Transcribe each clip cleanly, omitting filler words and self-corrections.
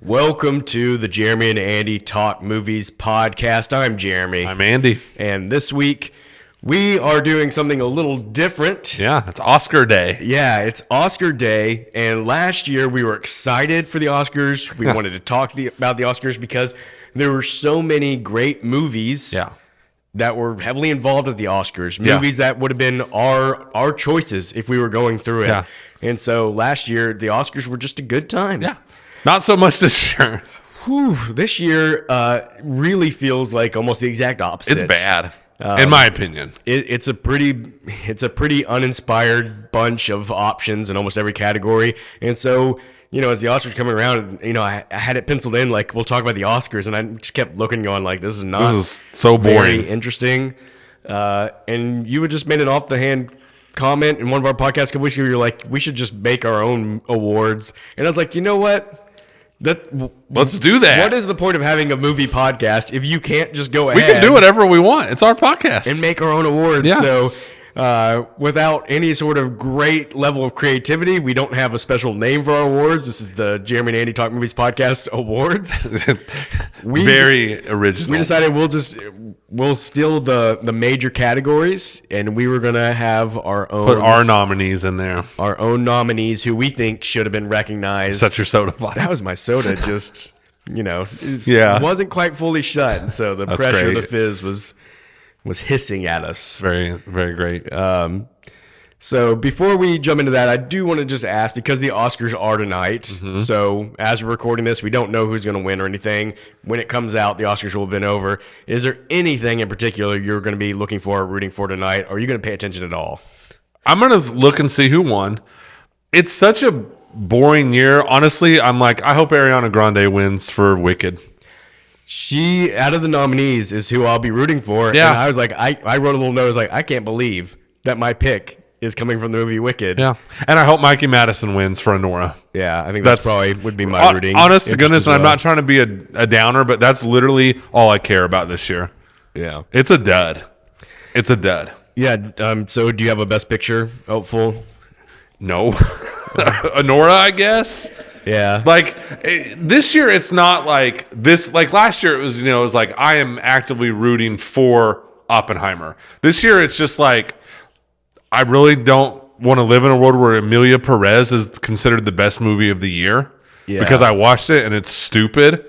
Welcome to the Jeremy and Andy Talk Movies podcast. I'm Jeremy. I'm Andy. And this week, we are doing something a little different. Yeah, it's Oscar Day. Yeah, it's Oscar Day. And last year, we were excited for the Oscars. We wanted to talk about the Oscars because there were so many great movies that were heavily involved at the Oscars. Movies that would have been our choices if we were going through it. Yeah. And so last year, the Oscars were just a good time. Yeah. Not so much this year. This year really feels like almost the exact opposite. It's bad, in my opinion. It's a pretty uninspired bunch of options in almost every category. And so, as the Oscars coming around, I had it penciled in like we'll talk about the Oscars, and I just kept looking, going like this is so boring, very interesting. And you had just made an off the hand comment in one of our podcasts a couple weeks ago. You're like, we should just make our own awards, and I was like, you know what? Let's do that. What is the point of having a movie podcast if you can't just go ahead? We can do whatever we want. It's our podcast. And make our own awards. Yeah. So without any sort of great level of creativity, we don't have a special name for our awards. This is the Jeremy and Andy Talk Movies Podcast Awards. Very original. We decided we'll steal the major categories, and we were going to have our own. Put our nominees in there. Our own nominees who we think should have been recognized. Set your soda bottle. That was my soda, just, wasn't quite fully shut. So the pressure of the fizz was hissing at us. Very, very great. So before we jump into that, I do want to just ask, because the Oscars are tonight, so as we're recording this, we don't know who's going to win or anything. When it comes out, the Oscars will have been over. Is there anything in particular you're going to be looking for or rooting for tonight? Or are you going to pay attention at all? I'm going to look and see who won. It's such a boring year. Honestly, I'm like, I hope Ariana Grande wins for Wicked. She, out of the nominees, is who I'll be rooting for. Yeah. And I was like, I wrote a little note. I was like, I can't believe that my pick is coming from the movie Wicked. Yeah. And I hope Mikey Madison wins for Anora. Yeah, I think that's probably would be my rooting. Honest to goodness, and I'm not trying to be a downer, but that's literally all I care about this year. Yeah. It's a dud. It's a dud. Yeah. So do you have a Best Picture hopeful? No. Anora, I guess. Yeah. Like this year, it's not like this. Like last year, it was like I am actively rooting for Oppenheimer. This year, it's just like I really don't want to live in a world where Emilia Perez is considered the best movie of the year because I watched it and it's stupid.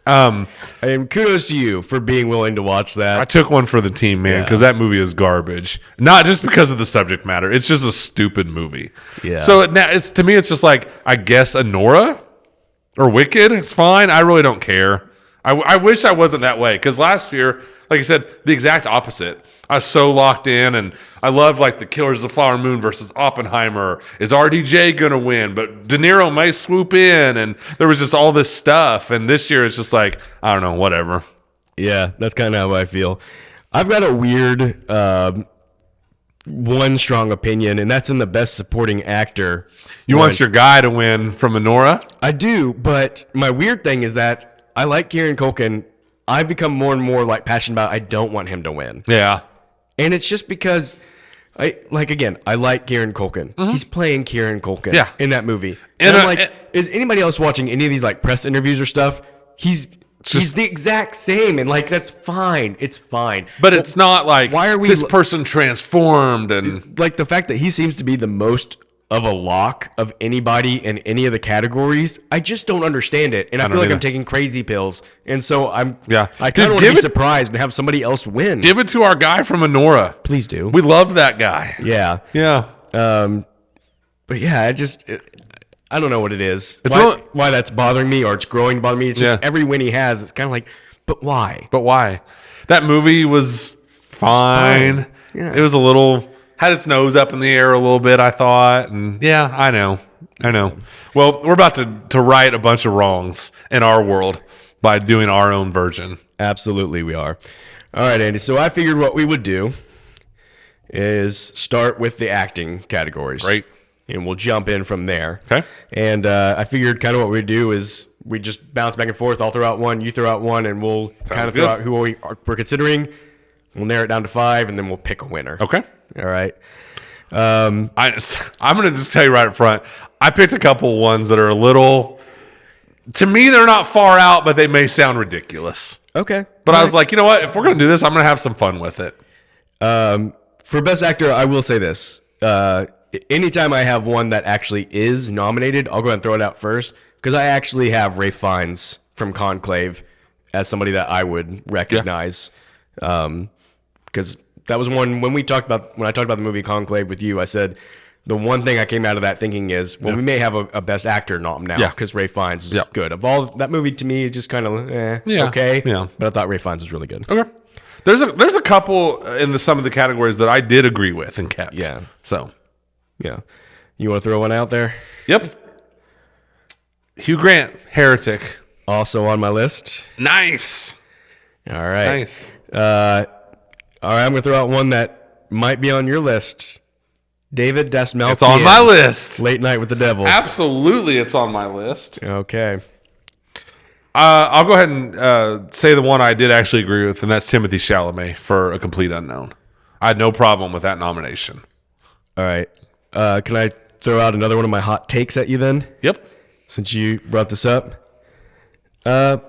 And kudos to you for being willing to watch that. I took one for the team, man, because that movie is garbage. Not just because of the subject matter. It's just a stupid movie. Yeah. So it's to me, it's just like, I guess Anora or Wicked. It's fine. I really don't care. I wish I wasn't that way, because last year, like I said, the exact opposite. I was so locked in, and I loved like the Killers of the Flower Moon versus Oppenheimer. Is RDJ gonna win? But De Niro might swoop in, and there was just all this stuff. And this year, it's just like, I don't know, whatever. Yeah, that's kind of how I feel. I've got a weird one strong opinion, and that's in the Best Supporting Actor. You want your guy to win from Anora? I do, but my weird thing is that I like Kieran Culkin. I've become more and more passionate about I don't want him to win. Yeah. And it's just because I like Kieran Culkin. He's playing Kieran Culkin in that movie. And I'm like, is anybody else watching any of these press interviews or stuff? He's the exact same, and that's fine. It's fine. But it's not like, why are we this person transformed, and the fact that he seems to be the most of a lock of anybody in any of the categories. I just don't understand it, and I feel like I'm taking crazy pills, and so I kind of want to be surprised and have somebody else win. Give it to our guy from Anora. Please do. We love that guy. Yeah. But yeah, I don't know what it is. Why that's bothering me, or it's growing to bother me. It's just every win he has, it's kind of like, but why? But why? That movie was fine. Yeah. It was a little, had its nose up in the air a little bit, I thought. And yeah, I know. Well, we're about to right a bunch of wrongs in our world by doing our own version. Absolutely, we are. All right, Andy. So I figured what we would do is start with the acting categories. Great. And we'll jump in from there. Okay. And I figured kind of what we'd do is we just bounce back and forth. I'll throw out one, you throw out one, and we'll kind of throw out who we're considering. We'll narrow it down to 5, and then we'll pick a winner. Okay. All right. I'm going to just tell you right up front, I picked a couple ones that are a little to me, they're not far out, but they may sound ridiculous. Okay. But I was like, you know what? If we're going to do this, I'm going to have some fun with it. For Best Actor, I will say this. Anytime I have one that actually is nominated, I'll go ahead and throw it out first, because I actually have Ralph Fiennes from Conclave as somebody that I would recognize. Because that was one, when I talked about the movie Conclave with you, I said the one thing I came out of that thinking is, well, we may have a Best Actor nom now, because Ralph Fiennes is good. Of all that movie, to me, is just kind of okay. Yeah. But I thought Ralph Fiennes was really good. Okay. There's a couple in some of the categories that I did agree with and kept. Yeah. So. Yeah. You want to throw one out there? Yep. Hugh Grant, Heretic. Also on my list. Nice. All right. Nice. All right, I'm going to throw out one that might be on your list. David Dasmalkian. It's on my list. Late Night with the Devil. Absolutely, it's on my list. Okay. I'll go ahead and say the one I did actually agree with, and that's Timothy Chalamet for A Complete Unknown. I had no problem with that nomination. All right. Can I throw out another one of my hot takes at you then? Yep. Since you brought this up. I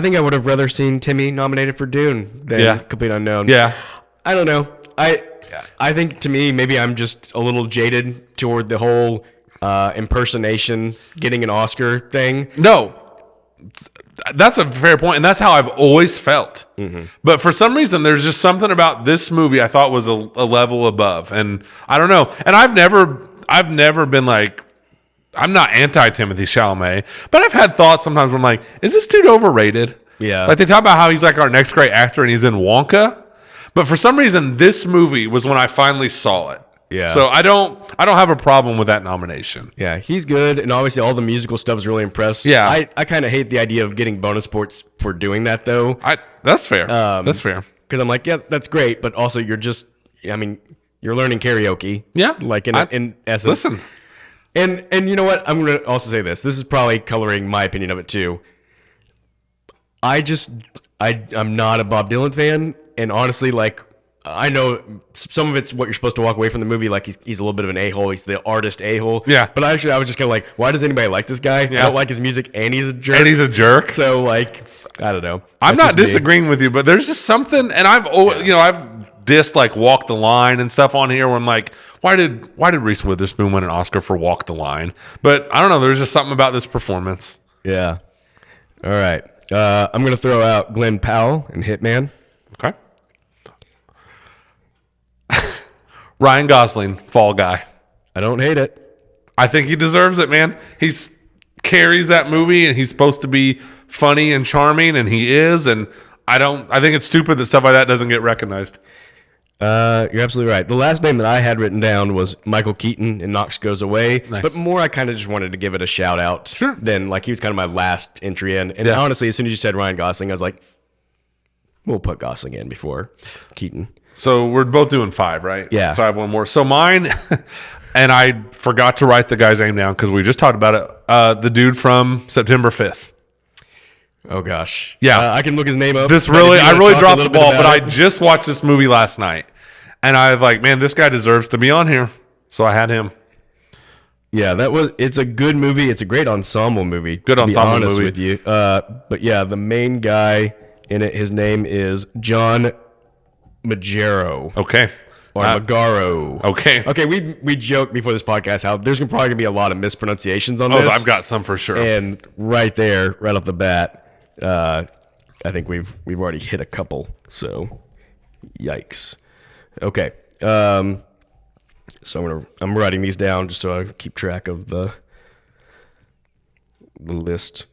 think I would have rather seen Timmy nominated for Dune than Complete Unknown. Yeah. I don't know. I think, to me, maybe I'm just a little jaded toward the whole impersonation getting an Oscar thing. No. That's a fair point, and that's how I've always felt. Mm-hmm. But for some reason, there's just something about this movie I thought was a level above, and I don't know. And I've never been like, I'm not anti Timothy Chalamet, but I've had thoughts sometimes where I'm like, is this dude overrated? Yeah. Like they talk about how he's like our next great actor, and he's in Wonka, but for some reason, this movie was when I finally saw it. Yeah. So I don't have a problem with that nomination. Yeah, he's good, and obviously all the musical stuff is really impressive. Yeah. I kind of hate the idea of getting bonus points for doing that, though. That's fair. That's fair. Because I'm like, yeah, that's great, but also you're learning karaoke. Yeah. Like in essence. Listen. And you know what? I'm going to also say this. This is probably coloring my opinion of it, too. I'm not a Bob Dylan fan, and honestly, like, I know some of it's what you're supposed to walk away from the movie, like he's a little bit of an a-hole. He's the artist a-hole. Yeah. But I was just kind of like, why does anybody like this guy? Yeah. I don't like his music, and he's a jerk. So, like, I don't know. I'm not disagreeing with you, but there's just something, and I've dissed, like, Walk the Line and stuff on here where I'm like, why did Reese Witherspoon win an Oscar for Walk the Line? But I don't know. There's just something about this performance. Yeah. All right. I'm going to throw out Glenn Powell in Hitman. Okay. Ryan Gosling, Fall Guy. I don't hate it. I think he deserves it, man. He carries that movie, and he's supposed to be funny and charming, and he is. And I think it's stupid that stuff like that doesn't get recognized. You're absolutely right. The last name that I had written down was Michael Keaton in Knox Goes Away. Nice. But more, I kind of just wanted to give it a shout out. Sure. Then, like, he was kind of my last entry in. And honestly, as soon as you said Ryan Gosling, I was like, we'll put Gosling in before Keaton. So we're both doing 5, right? Yeah. So I have one more. So mine, and I forgot to write the guy's name down because we just talked about it. The dude from September 5th. Oh gosh. Yeah. I can look his name up. I really dropped the ball, but I just watched this movie last night, and I was like, man, this guy deserves to be on here. So I had him. Yeah, it's a good movie. It's a great ensemble movie. Good ensemble movie. To be honest movie. with you. But yeah, the main guy in it, his name is John Magaro. Okay. Or Magaro. Okay. Okay, we joked before this podcast how there's probably going to be a lot of mispronunciations on this. Oh, I've got some for sure. And right off the bat, I think we've already hit a couple. So, yikes. Okay. So I'm writing these down just so I keep track of the list.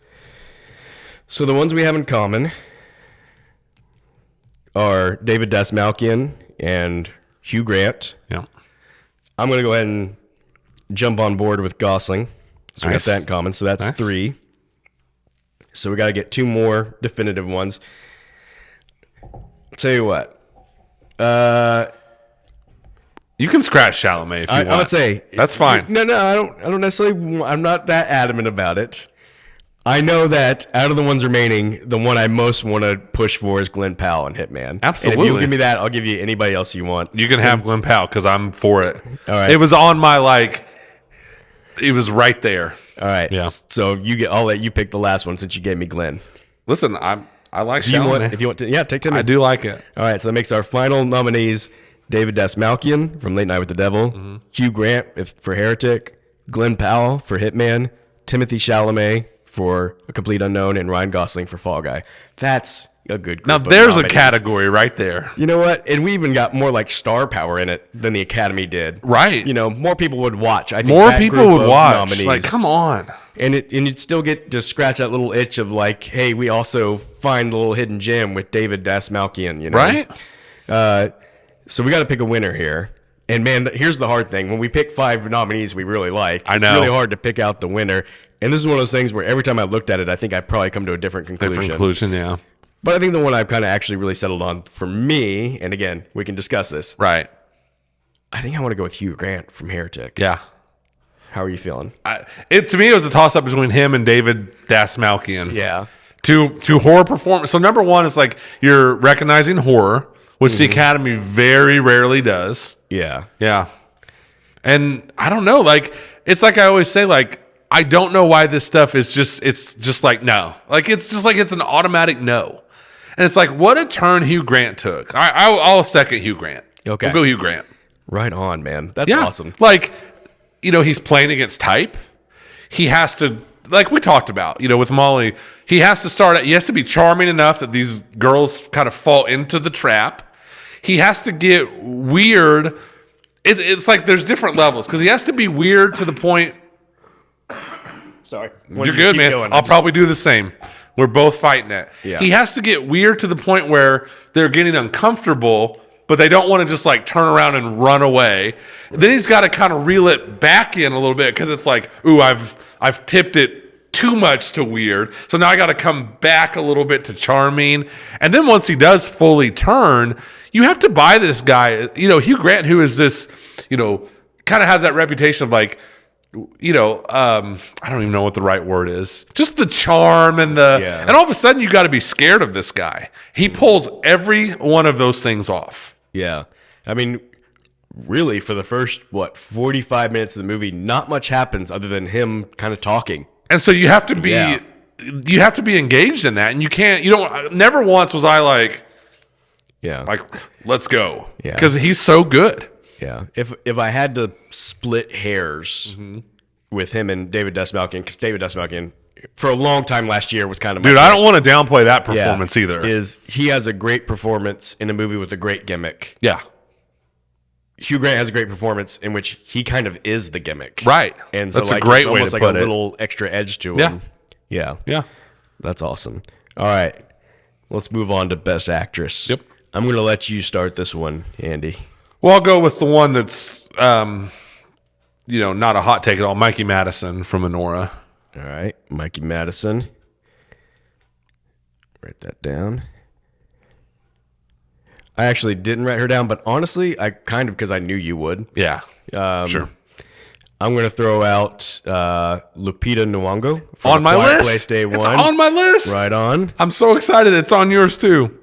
So the ones we have in common are David Dasmalkian and Hugh Grant. Yeah. I'm going to go ahead and jump on board with Gosling. So we got that in common. So that's 3. So we got to get 2 more definitive ones. I'll tell you what. You can scratch Chalamet if you want. I would say that's fine. No, I don't necessarily. I'm not that adamant about it. I know that out of the ones remaining, the one I most want to push for is Glenn Powell and Hitman. Absolutely. And if you give me that, I'll give you anybody else you want. You can have Glenn Powell because I'm for it. All right. It was on my like. He was right there. All right. Yeah. So I'll let you pick the last one since you gave me Glenn. Listen, I like Do you want, Chalamet. if you want to, yeah, take Timmy. I do like it. All right. So that makes our final nominees David Dasmalkian from Late Night with the Devil, Hugh Grant for Heretic, Glenn Powell for Hitman, Timothy Chalamet for A Complete Unknown, and Ryan Gosling for Fall Guy. That's a good group Now of there's a nominees. category right there. You know what? And we even got more like star power in it than the Academy did. Right. You know, more people would watch. I think More that people group would of watch. nominees- Like, come on. And you'd still get to scratch that little itch of like, hey, we also find the little hidden gem with David Dasmalkian, you know? Right? So we got to pick a winner here. And man, here's the hard thing. When we pick 5 nominees we really like, I it's know. really hard to pick out the winner. And this is one of those things where every time I looked at it, I think I'd probably come to a different conclusion. Different conclusion, yeah. But I think the one I've kind of actually really settled on for me, and again, we can discuss this. Right. I think I want to go with Hugh Grant from Heretic. Yeah. How are you feeling? To me, it was a toss-up between him and David Dasmalkian. Yeah. To horror performance. So number one is like you're recognizing horror, which the Academy very rarely does. Yeah. Yeah. And I don't know, like it's like I always say, like I don't know why this stuff is it's just like no. Like it's just like it's an automatic no. And it's like what a turn Hugh Grant took. I'll second Hugh Grant. Okay. We'll go Hugh Grant. Right on, man. That's awesome. Like, you know, he's playing against type. He has to, like we talked about, you know, with Molly, he has to be charming enough that these girls kind of fall into the trap. He has to get weird. It's like there's different levels because he has to be weird to the point. Sorry. You're good, man. I'll probably do the same. We're both fighting it. Yeah. He has to get weird to the point where they're getting uncomfortable, but they don't want to just like turn around and run away. Then he's got to kind of reel it back in a little bit because it's like, ooh, I've tipped it too much to weird. So now I got to come back a little bit to charming. And then once he does fully turn, you have to buy this guy, you know, Hugh Grant, who is this, you know, kind of has that reputation of like, you know, I don't even know what the right word is. Just the charm and and all of a sudden you got to be scared of this guy. He pulls every one of those things off. Yeah. I mean, really, for the first, 45 minutes of the movie, not much happens other than him kind of talking. And so you have to be, you have to be engaged in that. And never once was I like, let's go. Yeah. Because he's so good. Yeah. If I had to split hairs with him and David Dasmalkian, because David Dasmalkian, for a long time last year, was kind of my dude. I don't want to downplay that performance either. He has a great performance in a movie with a great gimmick. Yeah. Hugh Grant has a great performance in which he kind of is the gimmick. Right. And so that's a great it's way almost to like put a it. little extra edge to him. Yeah. Yeah. Yeah. That's awesome. All right. Let's move on to Best Actress. Yep. I'm going to let you start this one, Andy. Well, I'll go with the one that's, you know, not a hot take at all. Mikey Madison from Anora. All right. Mikey Madison. Write that down. I actually didn't write her down, but honestly, I kind of, because I knew you would. Yeah. Sure. I'm going to throw out Lupita Nyong'o on my list. Place Day One. It's on my list. Right on. I'm so excited. It's on yours too.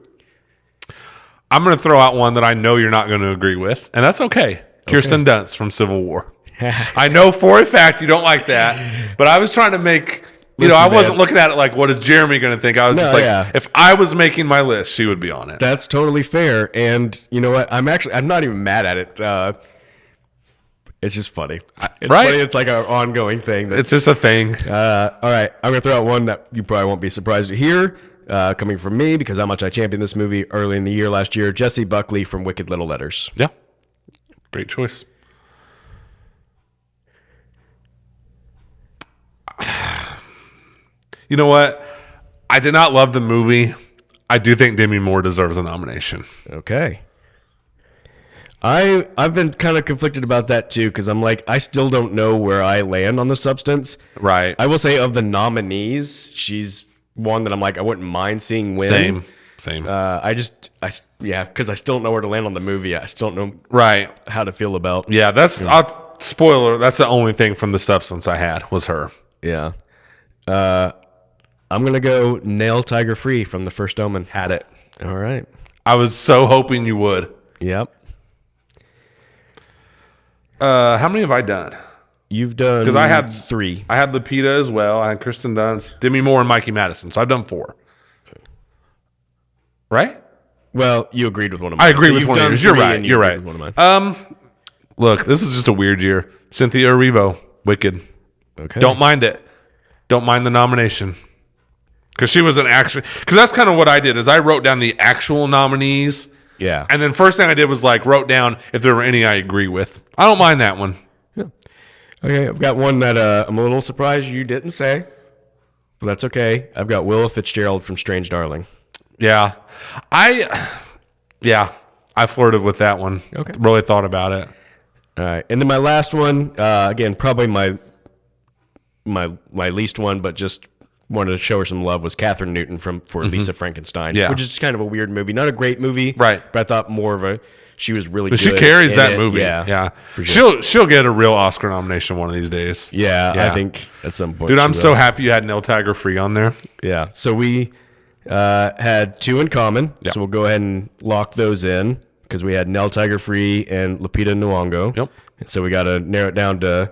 I'm going to throw out one that I know you're not going to agree with, and that's okay. Kirsten Dunst from Civil War. I know for a fact you don't like that, but I was trying to make, I wasn't looking at it like, what is Jeremy going to think? I was just like, if I was making my list, she would be on it. That's totally fair. And you know what? I'm not even mad at it. It's just funny. It's funny. It's like an ongoing thing. It's just a thing. All right. I'm going to throw out one that you probably won't be surprised to hear. Coming from me, because how much I championed this movie early in the year last year, Jessie Buckley from Wicked Little Letters. Yeah. Great choice. You know what? I did not love the movie. I do think Demi Moore deserves a nomination. Okay. I've been kind of conflicted about that too, because I'm like, I still don't know where I land on the substance. Right. I will say of the nominees, she's one that I'm like, I wouldn't mind seeing win. Same. Because I still don't know where to land on the movie. I still don't know how to feel about. Yeah, spoiler. That's the only thing from the substance I had was her. Yeah. I'm gonna go Nail Tiger Free from The First Omen. Had it. All right. I was so hoping you would. Yep. How many have I done? You've done because I had 3. I had Lupita as well. I had Kristen Dunst, Demi Moore, and Mikey Madison. So I've done 4. Right? Well, you agreed with one of mine. I agree with one of yours. You're right. You're right. One of mine. Look, this is just a weird year. Cynthia Erivo, Wicked. Okay. Don't mind it. Don't mind the nomination. Because she was an actual... Because that's kind of what I did, is I wrote down the actual nominees. Yeah. And then first thing I did was wrote down if there were any I agree with. I don't mind that one. Yeah. Okay, I've got one that I'm a little surprised you didn't say. But that's okay. I've got Willa Fitzgerald from Strange Darling. Yeah. I flirted with that one. Okay. Really thought about it. All right. And then my last one, again, probably my least one, but just wanted to show her some love, was Catherine Newton for Lisa Frankenstein. Yeah. Which is just kind of a weird movie. Not a great movie. Right. But I thought more of a... She was really But good. she carries in that it. movie. Yeah. For sure. She'll get a real Oscar nomination one of these days. Yeah, I think at some point. Dude, I'm so happy you had Nell Tiger Free on there. Yeah. So we had 2 in common. Yeah. So we'll go ahead and lock those in because we had Nell Tiger Free and Lupita Nyong'o. Yep. And so we got to narrow it down to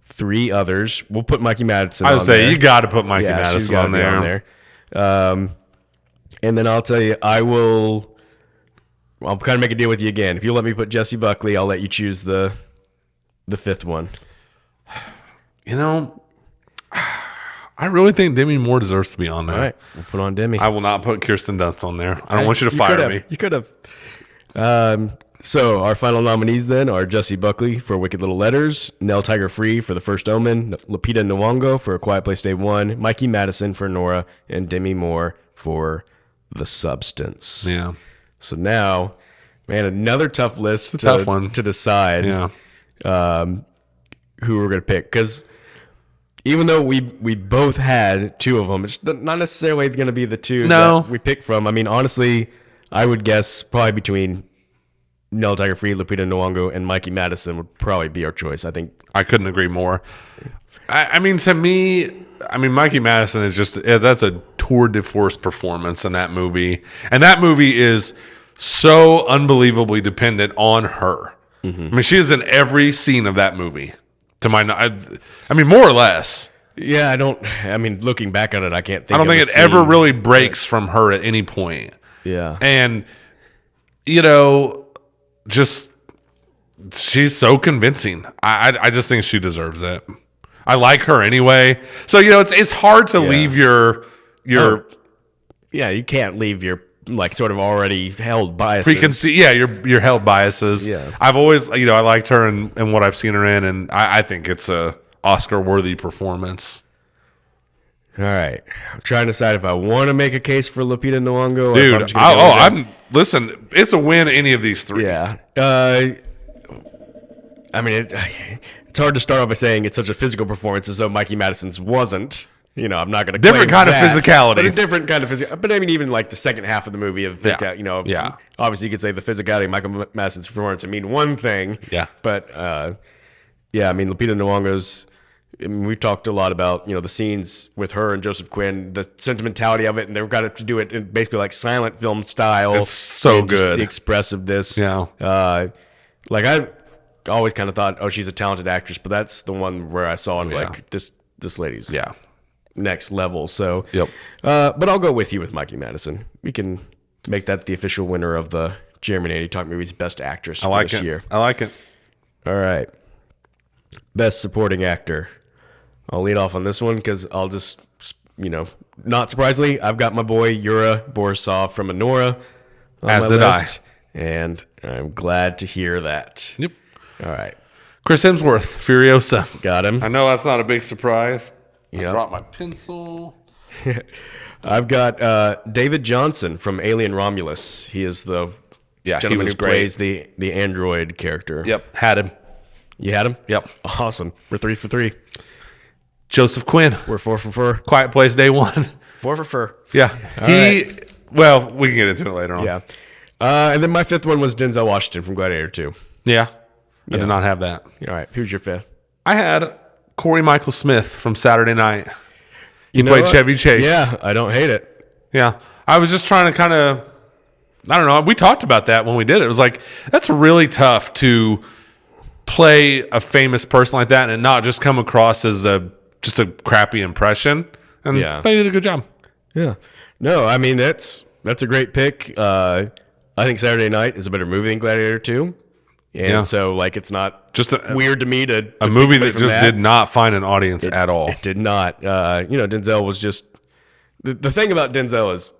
3 others. We'll put Mikey Madison I would on say there. you got to put Mikey Yeah, she's Madison gotta on be there. And then I'll tell you, I'll kind of make a deal with you again. If you let me put Jessie Buckley, I'll let you choose the 5th one. You know, I really think Demi Moore deserves to be on there. All right, we'll put on Demi. I will not put Kirsten Dunst on there. I don't want you to fire me. You could have. So our final nominees then are Jessie Buckley for Wicked Little Letters, Nell Tiger Free for The First Omen, Lupita Nyong'o for A Quiet Place Day 1, Mikey Madison for Nora, and Demi Moore for The Substance. Yeah. So now, man, another tough list. Tough one to decide. Yeah. Who we're gonna pick, because even though we both had 2 of them, it's not necessarily going to be the 2 that we picked from. I mean, honestly, I would guess probably between Nell Tiger Free, Lupita Nyong'o, and Mikey Madison would probably be our choice. I think I couldn't agree more. I mean, to me, Mikey Madison is that's a tour de force performance in that movie, and that movie is so unbelievably dependent on her. Mm-hmm. I mean, she is in every scene of that movie. To my, more or less. Yeah, looking back on it, I can't think. I don't think it ever really breaks from her at any point. Yeah, and she's so convincing. I just think she deserves it. I like her anyway. So it's hard to leave your yeah, you can't leave your sort of already held biases. Preconceived, yeah, your held biases. Yeah. I've always, I liked her and what I've seen her in, and I think it's a Oscar-worthy performance. All right, I'm trying to decide if I want to make a case for Lupita Nyong'o. Dude, listen, it's a win. Any of these 3. Yeah. It's hard to start off by saying it's such a physical performance as though Mikey Madison's wasn't. I'm not going to different kind of physicality, but a different kind of physical. But even the second half of the movie of yeah. Obviously you could say the physicality of Michael Madison's performance. One thing. Yeah. But Lupita Nyong'o's. We've talked a lot about the scenes with her and Joseph Quinn, the sentimentality of it, and they've got to do it in basically silent film style. It's so good. The expressiveness. Yeah. I always kind of thought, oh, she's a talented actress, but that's the one where I saw this lady's next level. So, yep. But I'll go with you with Mikey Madison. We can make that the official winner of the Jeremy and Andy Talk Movies Best Actress for this year. I like it. All right. Best Supporting Actor. I'll lead off on this one because I'll just, not surprisingly, I've got my boy Yura Borisov from Anora on As my did list, and I'm glad to hear that. Yep. All right. Chris Hemsworth, Furiosa. Got him. I know that's not a big surprise. Yep. I dropped my pencil. I've got David Johnson from Alien Romulus. He is the gentleman who plays the android character. Yep, had him. You had him? Yep. Awesome. We're 3 for 3. Joseph Quinn. We're 4 for 4. Quiet Place Day 1. 4 for 4. Yeah. Right. Well, we can get into it later on. Yeah. And then my 5th one was Denzel Washington from Gladiator 2. Yeah. I did not have that. All right. Who's your 5th? I had Corey Michael Smith from Saturday Night. He played Chevy Chase. Yeah, I don't hate it. Yeah. I was just trying to kind of, I don't know. We talked about that when we did it. It was that's really tough to play a famous person like that and not just come across as just a crappy impression. And they did a good job. Yeah. No, I mean, that's a great pick. I think Saturday Night is a better movie than Gladiator 2. And so, like, it's not just weird to me to a movie that just did not find an audience at all. It did not. Denzel was just the thing about Denzel is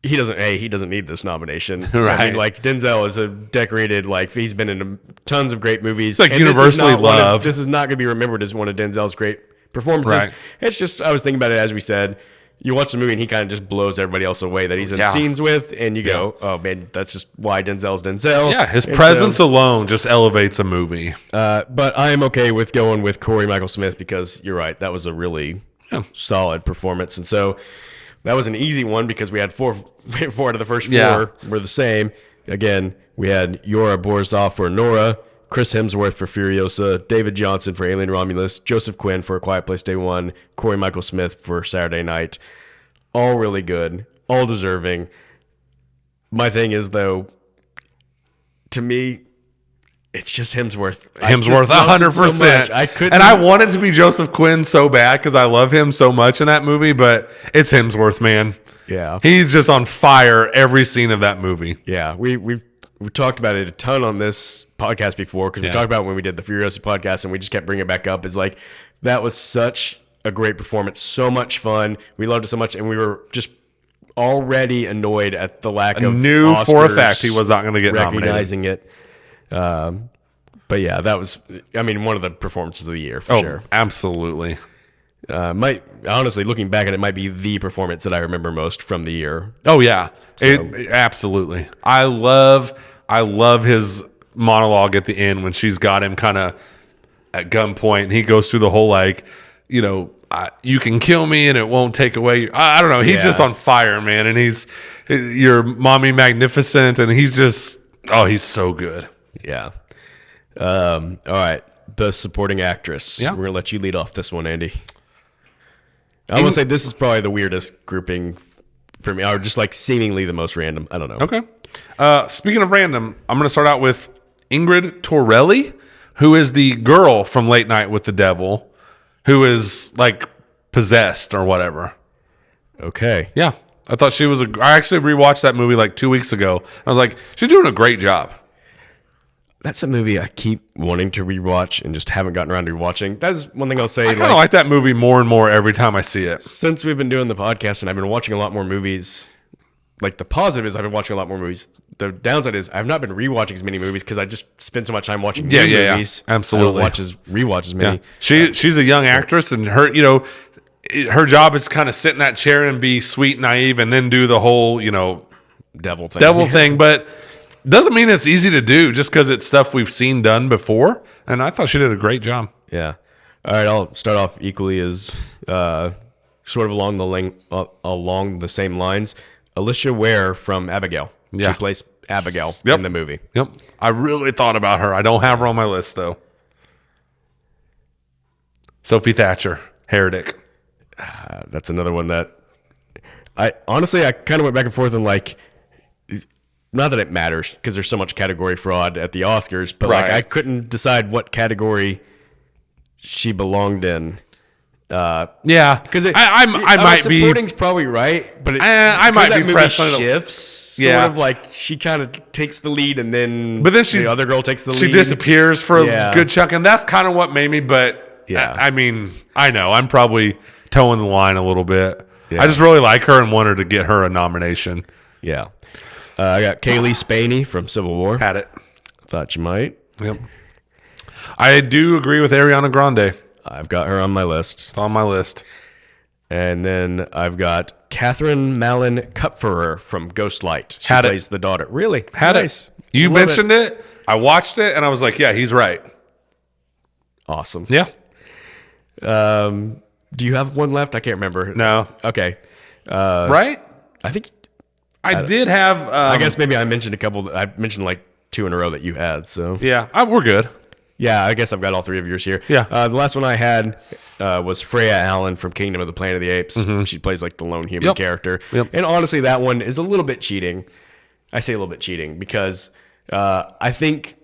he doesn't need this nomination. Right. I mean, like, Denzel is a decorated, like, he's been in tons of great movies. It's like universally loved. This is not going to be remembered as one of Denzel's great performances. Right. It's just, I was thinking about it as we said. You watch the movie and he kind of just blows everybody else away that he's in scenes with, and you go, oh man, that's just why Denzel's Denzel. Yeah, his presence alone just elevates a movie. But I am okay with going with Corey Michael Smith because you're right, that was a really solid performance, and so that was an easy one because we had four out of the first four were the same. Again, we had Yora Borzov for Nora, Chris Hemsworth for Furiosa, David Johnson for Alien Romulus, Joseph Quinn for A Quiet Place Day One, Corey Michael Smith for Saturday Night. All really good, all deserving. My thing is, though, to me, it's just Hemsworth. 100%. I couldn't, and I wanted to be Joseph Quinn so bad because I love him so much in that movie, but it's Hemsworth, man. Yeah, he's just on fire every scene of that movie. Yeah, we've talked about it a ton on this podcast before because we talked about when we did the Furiosa podcast and we just kept bringing it back up. Is like that was such a great performance, so much fun. We loved it so much, and we were just already annoyed at the lack of knew Oscars for a fact he was not going to get recognizing nominated. It. But yeah, that was, I mean, one of the performances of the year for sure. Absolutely. Honestly, looking back at it, might be the performance that I remember most from the year. Oh yeah, absolutely. I love his monologue at the end when she's got him kind of at gunpoint, and he goes through the whole you can kill me and it won't take away. I don't know. He's just on fire, man, and he's your mommy magnificent, and he's just he's so good. Yeah. All right, best supporting actress. Yeah, we're gonna let you lead off this one, Andy. I will say this is probably the weirdest grouping for me, or just like seemingly the most random. I don't know. Okay. Speaking of random, I'm going to start out with Ingrid Torelli, who is the girl from Late Night with the Devil, who is like possessed or whatever. Okay. Yeah. I thought she was I actually rewatched that movie like 2 weeks ago. I was like, she's doing a great job. That's a movie I keep wanting to rewatch and just haven't gotten around to rewatching. That's one thing I'll say. I kind of like that movie more and more every time I see it. Since we've been doing the podcast and I've been watching a lot more movies, like the positive is I've been watching a lot more movies. The downside is I've not been rewatching as many movies because I just spend so much time watching new movies. Yeah, absolutely. I don't rewatch as many. Yeah. She's a young actress, and her job is to kind of sit in that chair and be sweet, naive, and then do the whole devil thing. But doesn't mean it's easy to do just because it's stuff we've seen done before. And I thought she did a great job. Yeah. All right, I'll start off equally as sort of along the same lines. Alicia Ware from Abigail. Yeah. She plays Abigail in the movie. Yep. I really thought about her. I don't have her on my list, though. Sophie Thatcher, Heretic. That's another one that I kind of went back and forth and like, not that it matters because there's so much category fraud at the Oscars, but like I couldn't decide what category she belonged in. Because I might be supporting's probably right, but I might be pressed on shifts. Sort of like she kind of takes the lead, and then the other girl takes the lead. She disappears for a good chunk, and that's kind of what made me. But I mean, I know I'm probably towing the line a little bit. Yeah. I just really like her and wanted to get her a nomination. Yeah. I got Kaylee Spaney from Civil War. Had it. Thought you might. Yep. I do agree with Ariana Grande. I've got her on my list. It's on my list. And then I've got Catherine Malin Kupferer from Ghostlight. She plays the daughter. Really? Had it. You mentioned it. I watched it, and I was like, yeah, he's right. Awesome. Yeah. Do you have one left? I can't remember. No. Okay. Right? I think I did have. I guess maybe I mentioned a couple. I mentioned like two in a row that you had. So yeah, we're good. Yeah, I guess I've got all three of yours here. Yeah. The last one I had was Freya Allen from Kingdom of the Planet of the Apes. Mm-hmm. She plays like the lone human character. Yep. And honestly, that one is a little bit cheating. I say a little bit cheating because I think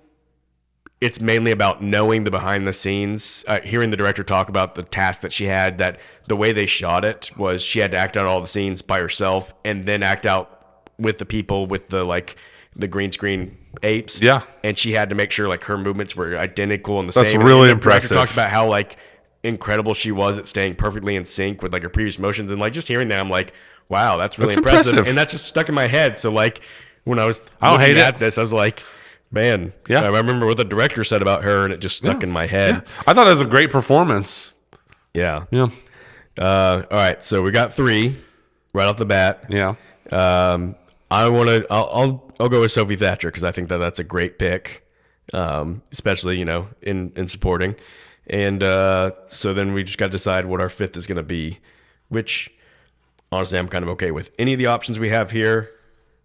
it's mainly about knowing the behind the scenes, hearing the director talk about the task that she had, that the way they shot it was she had to act out all the scenes by herself and then act out with the people with the green screen apes. Yeah. And she had to make sure like her movements were identical and the That's same. That's really and the impressive. Director talked about how like incredible she was at staying perfectly in sync with like her previous motions, and like just hearing that, I'm like, wow, that's really impressive. And that's just stuck in my head. So like when I was looking at this, I was like, man, I remember what the director said about her, and it just stuck in my head. Yeah. I thought it was a great performance. Yeah. Yeah. All right, so we got 3 right off the bat. Yeah. I'll go with Sophie Thatcher because I think that's a great pick, especially in supporting. And so then we just got to decide what our 5th is going to be, which honestly I'm kind of okay with any of the options we have here.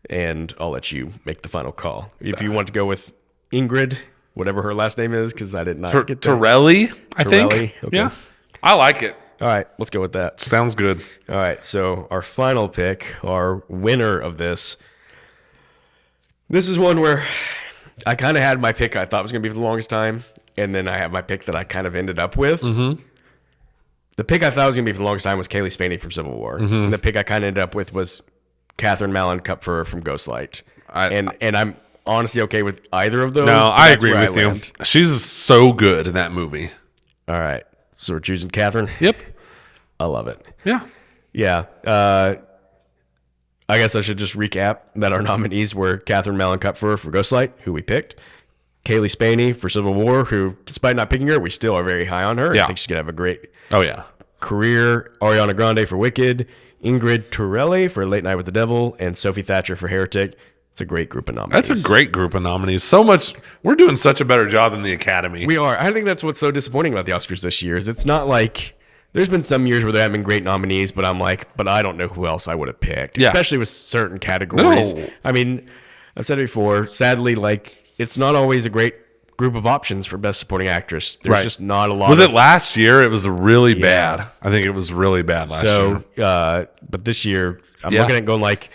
And I'll let you make the final call. If you want to go with Ingrid, whatever her last name is, because I did not get that. Torelli, I think. Okay. Yeah. I like it. All right, let's go with that. Sounds good. All right, so our final pick, our winner of this is one where I kind of had my pick I thought was going to be for the longest time, and then I have my pick that I kind of ended up with. Mm-hmm. The pick I thought was going to be for the longest time was Kaylee Spaney from Civil War. Mm-hmm. And the pick I kind of ended up with was Catherine Malin Kupfer from Ghostlight. And I'm honestly okay with either of those. No, I agree with you. She's so good in that movie. All right. So we're choosing Catherine? Yep. I love it. Yeah. Yeah. I guess I should just recap that our nominees were Catherine Malin Kupfer for Ghostlight, who we picked. Kaylee Spaney for Civil War, who, despite not picking her, we still are very high on her. Yeah. I think she's going to have a great career. Ariana Grande for Wicked. Ingrid Torelli for Late Night with the Devil, and Sophie Thatcher for Heretic. It's a great group of nominees. That's a great group of nominees. So much. We're doing such a better job than the Academy. We are. I think that's what's so disappointing about the Oscars this year is it's not like there's been some years where there have been great nominees, but I'm like, but I don't know who else I would have picked, especially with certain categories. No. I mean, I've said it before. Sadly, like it's not always a great group of options for Best Supporting Actress. There's just not a lot. Was it last year? It was really bad. I think it was really bad last year. But this year, I'm looking at going like,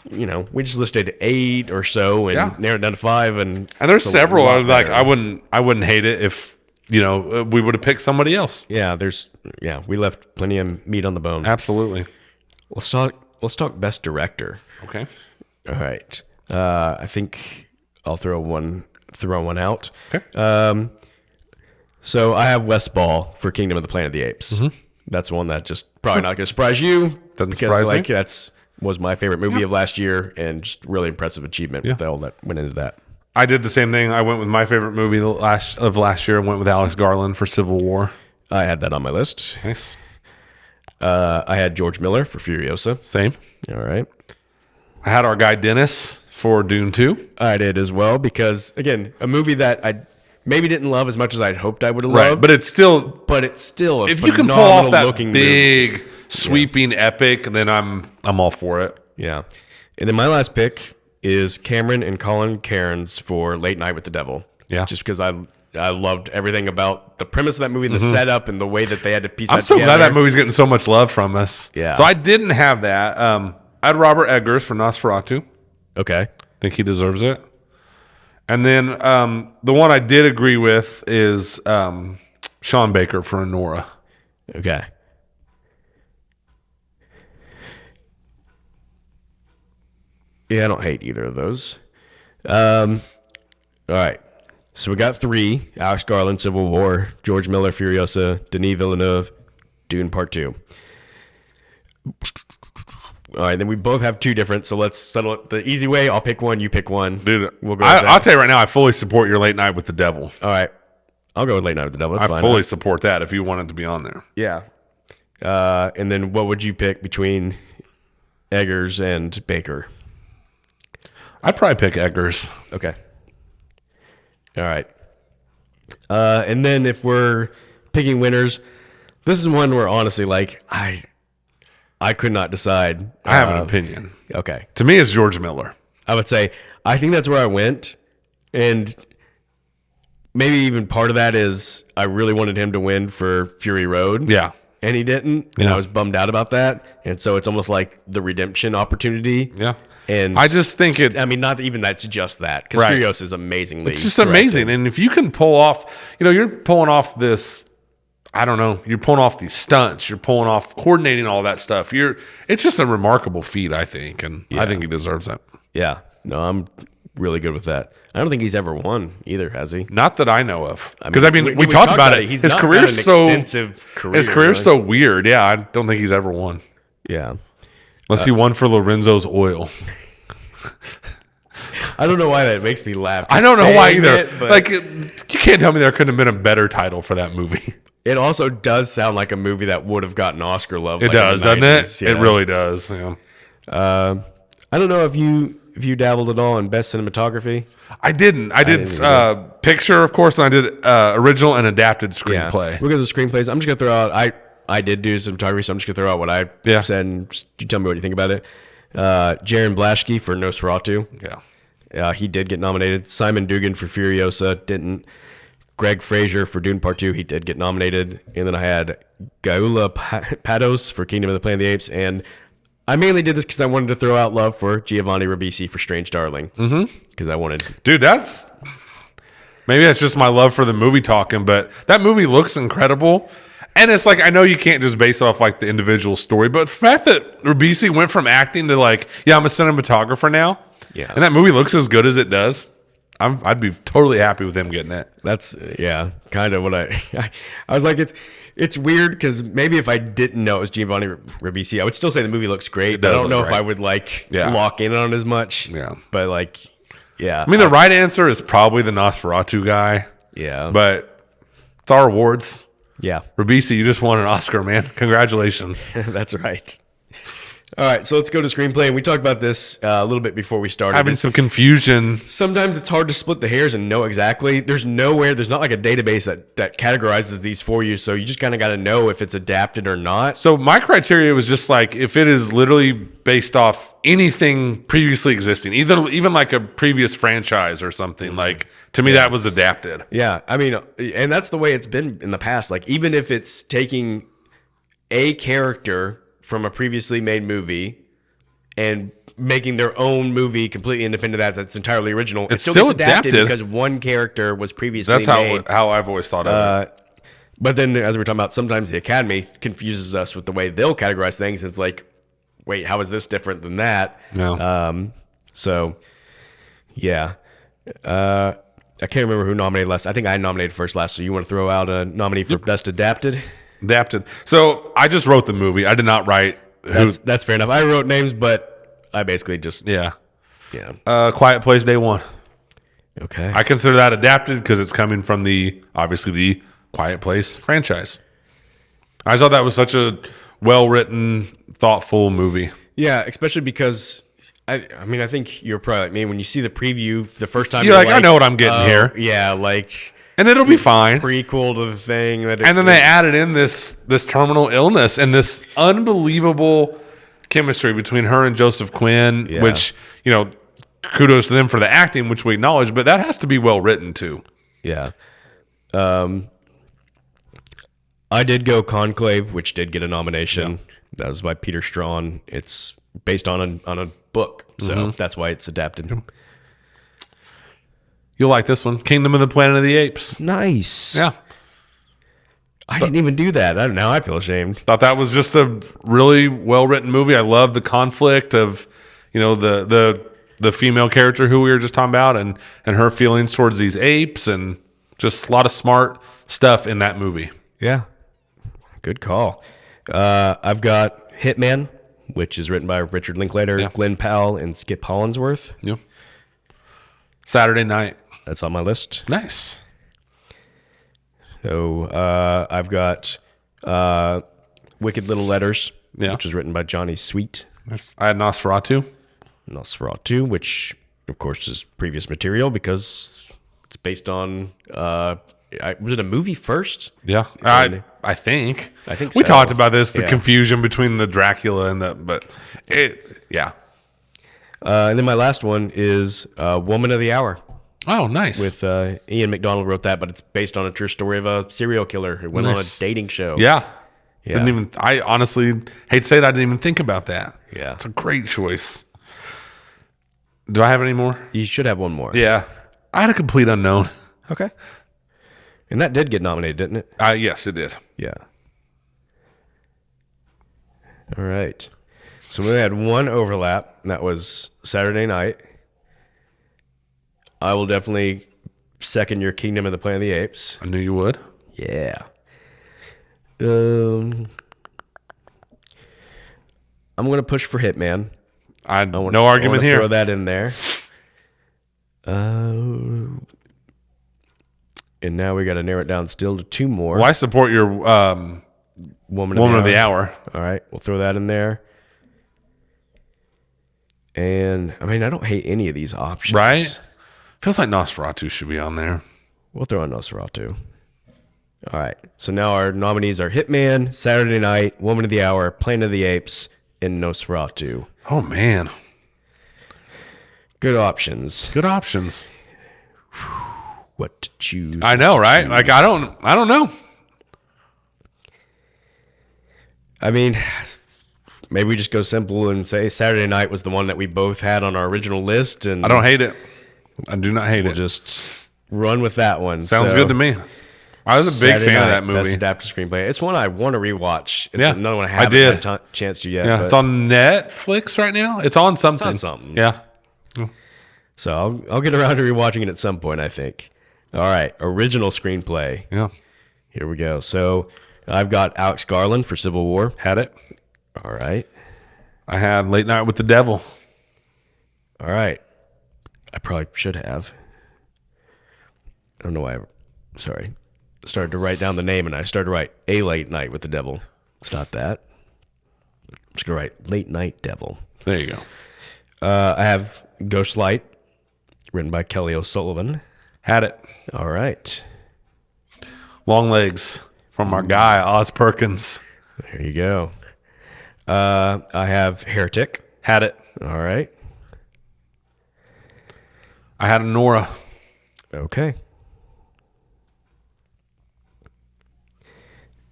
we just listed 8 or so and narrowed down to 5, and there's several. I wouldn't hate it if we would have picked somebody else. Yeah, we left plenty of meat on the bone. Absolutely. Let's talk Best Director. Okay. All right. I think I'll throw one out. Okay. So I have Wes Ball for Kingdom of the Planet of the Apes. Mm-hmm. That's one that just probably not going to surprise you. Doesn't surprise me. That's was my favorite movie of last year, and just really impressive achievement with all that went into that. I did the same thing. I went with my favorite movie of last year and went with Alex Garland for Civil War. I had that on my list. Nice. I had George Miller for Furiosa. Same. All right. I had our guy Dennis for Dune 2. I did as well because, again, a movie that I maybe didn't love as much as I'd hoped I would have loved. But it's still a if you can pull off that big, sweeping epic, then I'm all for it. Yeah. And then my last pick is Cameron and Colin Cairns for Late Night with the Devil. Yeah. Just because I loved everything about the premise of that movie, the setup, and the way that they had to piece that together. I'm so glad that movie's getting so much love from us. Yeah. So I didn't have that. I had Robert Eggers for Nosferatu. Okay. I think he deserves it. And then the one I did agree with is Sean Baker for Nora. Okay. Yeah, I don't hate either of those. All right. So we got 3. Alex Garland, Civil War. George Miller, Furiosa. Denis Villeneuve, Dune Part 2. All right, then we both have 2 different, so let's settle it the easy way. I'll pick one, you pick one. Dude, we'll go I'll tell you right now, I fully support your Late Night with the Devil. All right. I'll go with Late Night with the Devil. That's fine. Fully support that if you want it to be on there. Yeah. And then what would you pick between Eggers and Baker? I'd probably pick Eggers. Okay. All right. And then if we're picking winners, this is one where honestly, like, I could not decide. I have an opinion. Okay. To me, it's George Miller. I would say, I think that's where I went. And maybe even part of that is I really wanted him to win for Fury Road. Yeah. And he didn't. And I was bummed out about that. And so it's almost like the redemption opportunity. Yeah. And I just think I mean, not even that's just that, because Right. Furious is amazingly. It's just directed. amazing. And if you can pull off, you're pulling off this, I don't know, you're pulling off these stunts, you're pulling off coordinating all that stuff. It's just a remarkable feat, I think. And I think he deserves that. Yeah. No, I'm really good with that. I don't think he's ever won either, has he? Not that I know of. Because, we talked about it. He's His not career's got an extensive career. His career's so weird. Yeah, I don't think he's ever won. Yeah. Unless he won for Lorenzo's Oil. I don't know why that makes me laugh. I don't know why either. You can't tell me there couldn't have been a better title for that movie. It also does sound like a movie that would have gotten Oscar love. It does, doesn't it? Yeah. It really does. Yeah. I don't know if you dabbled at all in best cinematography. I didn't. I did picture, of course, and I did original and adapted screenplay. Yeah. We'll go to the screenplays. I'm just gonna throw out. I did do cinematography, so I'm just gonna throw out what I said, and just, you tell me what you think about it. Jaron Blaschke for Nosferatu. Yeah. He did get nominated. Simon Dugan for Furiosa didn't. Greg Fraser for Dune Part 2, he did get nominated. And then I had Gaula Pados for Kingdom of the Planet of the Apes. And I mainly did this because I wanted to throw out love for Giovanni Ribisi for Strange Darling. Because I wanted... Dude, maybe that's just my love for the movie talking, but that movie looks incredible. And it's like, I know you can't just base it off like the individual story, but the fact that Ribisi went from acting to like, I'm a cinematographer now. Yeah. And that movie looks as good as it does. I'd be totally happy with him getting it. That's kind of what I was like. It's weird because maybe if I didn't know it was Giovanni Ribisi, I would still say the movie looks great. But I don't know if I would lock in on it as much. Yeah, but I mean, the right answer is probably the Nosferatu guy. Yeah, but it's our awards. Yeah, Ribisi, you just won an Oscar, man. Congratulations. That's right. All right, so let's go to screenplay. And we talked about this a little bit before we started. Having some confusion. Sometimes it's hard to split the hairs and know exactly. There's not like a database that categorizes these for you. So you just kind of got to know if it's adapted or not. So my criteria was just like if it is literally based off anything previously existing, even like a previous franchise or something. Like to me, that was adapted. Yeah, I mean, and that's the way it's been in the past. Like even if it's taking a character from a previously made movie and making their own movie completely independent of that's entirely original. It still gets adapted because one character was previously made. That's how I've always thought of it. But then, as we were talking about, sometimes the Academy confuses us with the way they'll categorize things. It's like, wait, how is this different than that? No. So, yeah. I can't remember who nominated last. I think I nominated first last. So you want to throw out a nominee for Best Adapted? Adapted. So I just wrote the movie. I did not write. That's fair enough. I wrote names, but I basically just yeah. Quiet Place Day One. Okay. I consider that adapted because it's coming from obviously the Quiet Place franchise. I thought that was such a well written, thoughtful movie. Yeah, especially because I mean I think you're probably like me when you see the preview the first time. You're like I know what I'm getting here. Yeah, like. And it'll be fine. Prequel to the thing. And then they added in this terminal illness and this unbelievable chemistry between her and Joseph Quinn, which, kudos to them for the acting, which we acknowledge, but that has to be well written too. Yeah. I did go Conclave, which did get a nomination. Yeah. That was by Peter Strawn. It's based on a book, so that's why it's adapted. You'll like this one. Kingdom of the Planet of the Apes. Nice. Yeah. I didn't even do that. Now I feel ashamed. Thought that was just a really well-written movie. I love the conflict of, the female character who we were just talking about and her feelings towards these apes and just a lot of smart stuff in that movie. Yeah. Good call. I've got Hitman, which is written by Richard Linklater, Glenn Powell, and Skip Hollandsworth. Yeah. Saturday Night. That's on my list. Nice. So I've got Wicked Little Letters, which is written by Johnny Sweet. I had Nosferatu, which, of course, is previous material because it's based on... was it a movie first? Yeah, I think. I think we talked about this, the confusion between the Dracula and and then my last one is Woman of the Hour. Oh, nice. With Ian McDonald wrote that, but it's based on a true story of a serial killer who went on a dating show. Yeah. I honestly hate to say it, I didn't even think about that. Yeah. It's a great choice. Do I have any more? You should have one more. Yeah. I had a complete unknown. Okay. And that did get nominated, didn't it? Yes, it did. Yeah. All right. So we had one overlap, and that was Saturday Night. I will definitely second your Kingdom of the Planet of the Apes. I knew you would. Yeah. I'm going to push for Hitman. No argument here. Throw that in there. And now we got to narrow it down still to two more. Well, I support your Woman of the Hour. All right, we'll throw that in there. And I mean, I don't hate any of these options. Right? Feels like Nosferatu should be on there. We'll throw in Nosferatu. All right. So now our nominees are Hitman, Saturday Night, Woman of the Hour, Planet of the Apes, and Nosferatu. Oh man. Good options. Good options. What to choose? I know, right? Like I don't know. I mean, maybe we just go simple and say Saturday Night was the one that we both had on our original list, and I don't hate it. I do not hate it. Just run with that one. Sounds good to me. I was a big Saturday fan Night, of that movie. Best adapted screenplay. It's one I want to rewatch. It's Yeah, another one I I haven't did. had a chance to yet. Yeah, but it's on Netflix right now. It's on something. It's on something. Yeah. So I'll get around to rewatching it at some point, I think. All right, original screenplay. Yeah. Here we go. So I've got Alex Garland for Civil War. Had it. All right. I had Late Night with the Devil. All right. I probably should have. I don't know why. Sorry. Started to write down the name, and I started to write A Late Night with the Devil. It's not that. I'm just going to write Late Night Devil. There you go. I have Ghost Light, written by Kelly O'Sullivan. Had it. All right. Long Legs from our guy, Oz Perkins. There you go. I have Heretic. Had it. All right. I had a Nora. Okay.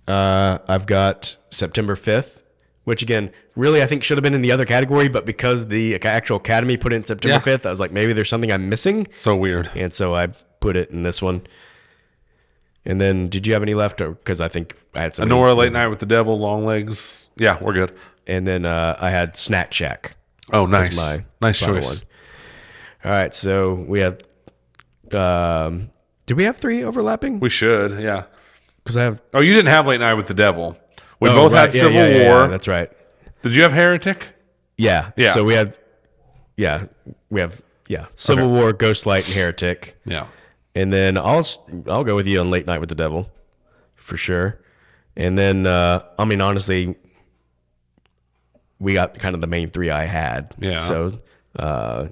I've got September 5th, which again, really I think should have been in the other category, but because the actual Academy put it in September 5th, I was like, maybe there's something I'm missing. So weird. And so I put it in this one. And then, did you have any left? Because I think I had some. Nora, Late Night with the Devil, Long Legs. Yeah, we're good. And then I had Snack Shack. Oh, nice. Nice final choice. one. All right, so we have. Did we have 3 overlapping? We should, yeah. Because I have. Oh, you didn't have Late Night with the Devil. We both had Civil War. Yeah, that's right. Did you have Heretic? Yeah. Yeah. So we have. Civil War, Ghostlight, and Heretic. Yeah. And then I'll go with you on Late Night with the Devil, for sure. And then I mean, honestly, we got kind of the main 3 I had. Yeah. So I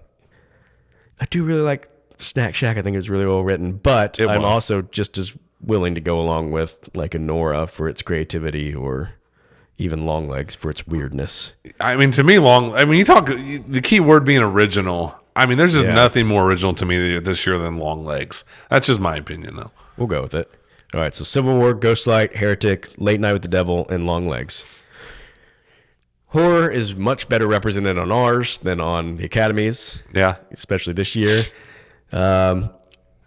do really like Snack Shack. I think it was really well written, but I'm also just as willing to go along with like a Nora for its creativity, or even Long Legs for its weirdness. I mean, to me, you talk the key word being original. I mean, there's just nothing more original to me this year than Long Legs. That's just my opinion, though. We'll go with it. All right, so Civil War, Ghostlight, Heretic, Late Night with the Devil, and Long Legs. Horror is much better represented on ours than on the Academies. Yeah. Especially this year.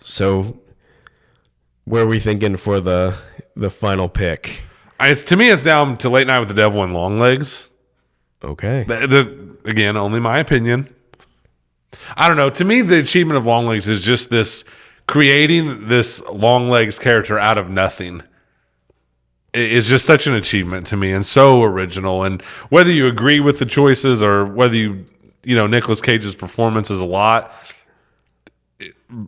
So where are we thinking for the final pick? To me, it's down to Late Night with the Devil and Long Legs. Okay. Again, only my opinion. I don't know. To me, the achievement of Long Legs is just this creating this Long Legs character out of nothing. It's just such an achievement to me and so original. And whether you agree with the choices or whether Nicolas Cage's performance is a lot,